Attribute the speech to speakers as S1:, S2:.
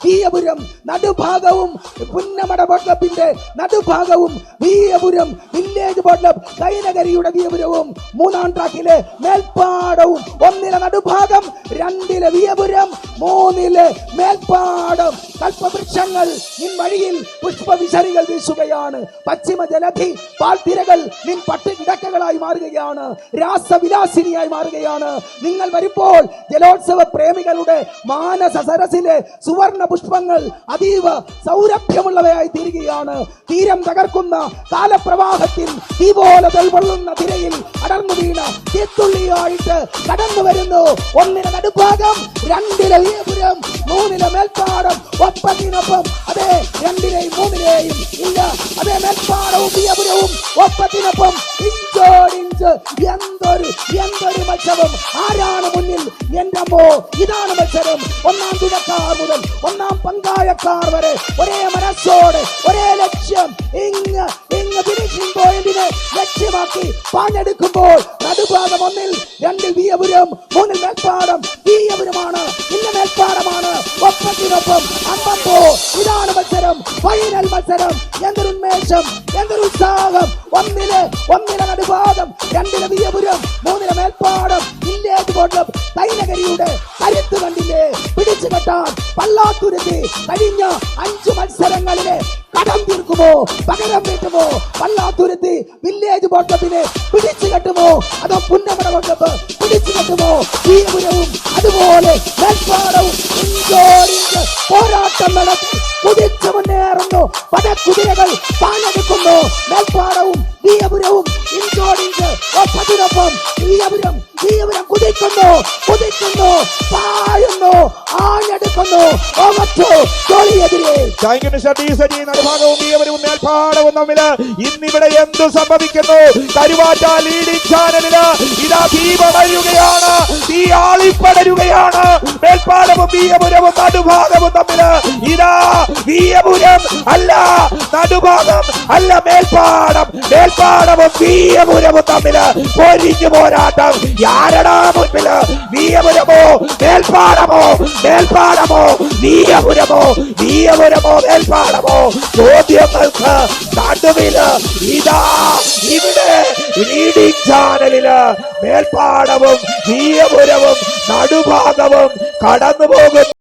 S1: Veeyapuram നടുഭാഗവും Punnamada boat ക്ലബിന്റെ നടുഭാഗവും Veeyapuram village boat club കൈനകരിയുടെ വീയപുരവും 3-ാം ട്രാക്കിലെ മേൽപ്പാടവും 1-ലെ Nadubhagam 2-ലെ വീയപുരം 3-ലെ മേൽപ്പാടം. കൽപ്പവൃക്ഷങ്ങൾ നിൻ വഴിയിൽ പുഷ്പവിശറികൾ വീശുകയാണ്. പശ്ചിമ ജലധി പാൽത്തിരകൾ നിൻ പട്ടുകിടക്കകളായി മാറുകയാണ്. രാസവിലാസിനിയായി മാറുകയാണ്. നിങ്ങൾ വരുമ്പോൾ ജലോത്സവ പ്രേമികളുടെ മാനസ സരസിലെ സുവർണ പുഷ്പങ്ങൾ അതീവ സൗരഭ്യമുള്ളവയായി തീരുകയാണ്. തീരം തകർക്കുന്ന കാലപ്രവാഹത്തിൽ തീപോലെ തെൾവള്ളുന്ന തിരയിൽ അടർന്നു വീണ തീത്തുള്ളിയായിട്ട് കടന്നു വരുന്നു. 1-ലെ നടുഭാഗം 2-ലെ വീയപുരം 3-ലെ മേൽപ്പാടം. ഒപ്പത്തിനൊപ്പം അതെ 2-ലെയും 3-ലെയും ഇല്ല, അതേ മേൽപ്പാടവും വീയപുരവും ഒപ്പത്തിനൊപ്പം ഇഞ്ചോടിഞ്ച്. എന്തൊരു മത്സരം! ആരാണ് മുന്നിൽ? എന്റെ അമ്മോ, ഇതാണ് മത്സരം. 1-ാം തുഴക്കാർ മുതൽ 1-ാം പങ്കായക്കാർ വരെ ഒരേ മനസ്സോടെ ഒരേ ലക്ഷ്യം. ഇങ്ങ് ഫിനിഷിംഗ് പോയിന്റിനെ ലക്ഷ്യമാക്കി പാഞ്ഞെടുക്കുമ്പോൾ നടുഭാഗം 1-ൽ 2-ൽ വീയപുരം 3-ൽ മേൽപ്പാടം. വീയപുരമാണ് ഇന്ന് മേൽപ്പാടമാണ്. ഒപ്പത്തിനൊപ്പം അമ്പോ, ഇതാണ് മത്സരം, ഫൈനൽ മത്സരം. എന്തൊരു ഉന്മേഷം, എന്തൊരു ഉത്സാഹം! 1-ലെ നടുഭാഗം 2-ലെ വീയപുരം 3-ലെ മേൽപ്പാടം. വില്ലേജ് ബോട്ട് ക്ലബ് കൈനകരിയുടെ കരുത്ത് കണ്ടില്ലേ? പിടിച്ചു കെട്ടാൻ പള്ളാത്തുരുത്തി കഴിഞ്ഞ 5 മത്സരങ്ങളിലെ കടം തീർക്കുമോ, പകരം വീട്ടുമോ? പള്ളാത്തുരുത്തി വില്ലേജ് ബോട്ട് ക്ലബിനെ പിടിച്ചു കെട്ടുമോ, അതോ പുന്നമട ബോട്ട് ക്ലബ് പിടിച്ചു കെട്ടുമോ? വീയപുരവും അതുപോലെ മേൽപ്പാടവും ഇഞ്ചോടിഞ്ച് പോരാട്ടം നടത്തി കുതിച്ചു മുന്നേറുന്നു. പടക്കുതിരകൾ പാഞ്ഞെടുക്കുന്നു. മേൽപ്പാടവും വീയപുരവും ഇഞ്ചോടിഞ്ച്. ഒപ്പത്തിനൊപ്പം വീയപുരം കുതിക്കുന്നു, പായുന്നു, ആഞ്ഞെടുക്കുന്നു.
S2: നടുഭാഗവും വീയപുരവും മേൽപ്പാടവും തമ്മില് ഇന്നിവിടെ എന്തു സംഭവിക്കുന്നു? കരുവാറ്റ ലീഡിംഗ് ചാനലില് ഇതാ ദീപമരുകയാണ്, തീ ആളിപ്പടരുകയാണ്. മേൽപ്പാടവും വീയപുരവും നടുഭാഗവും തമ്മില് ഇതാ വീയപുരം അല്ല, നടുഭാഗം അല്ല, മേൽപ്പാടവും വീയപുരവും തമ്മില് പൊരിഞ്ഞു പോരാട്ടം. ആരടാ മുൻപില്? വീയപുരമോ മേൽപ്പാടമോ? വീയപുരമോ മേൽപ്പാടമോ? ചോദ്യങ്ങൾക്ക് നടുവില് ഇതാ ഇവിടെ ലീഡിംഗ് ചാനലില് മേൽപ്പാടവും വീയപുരവും നടുഭാഗവും കടന്നു പോകുന്നു.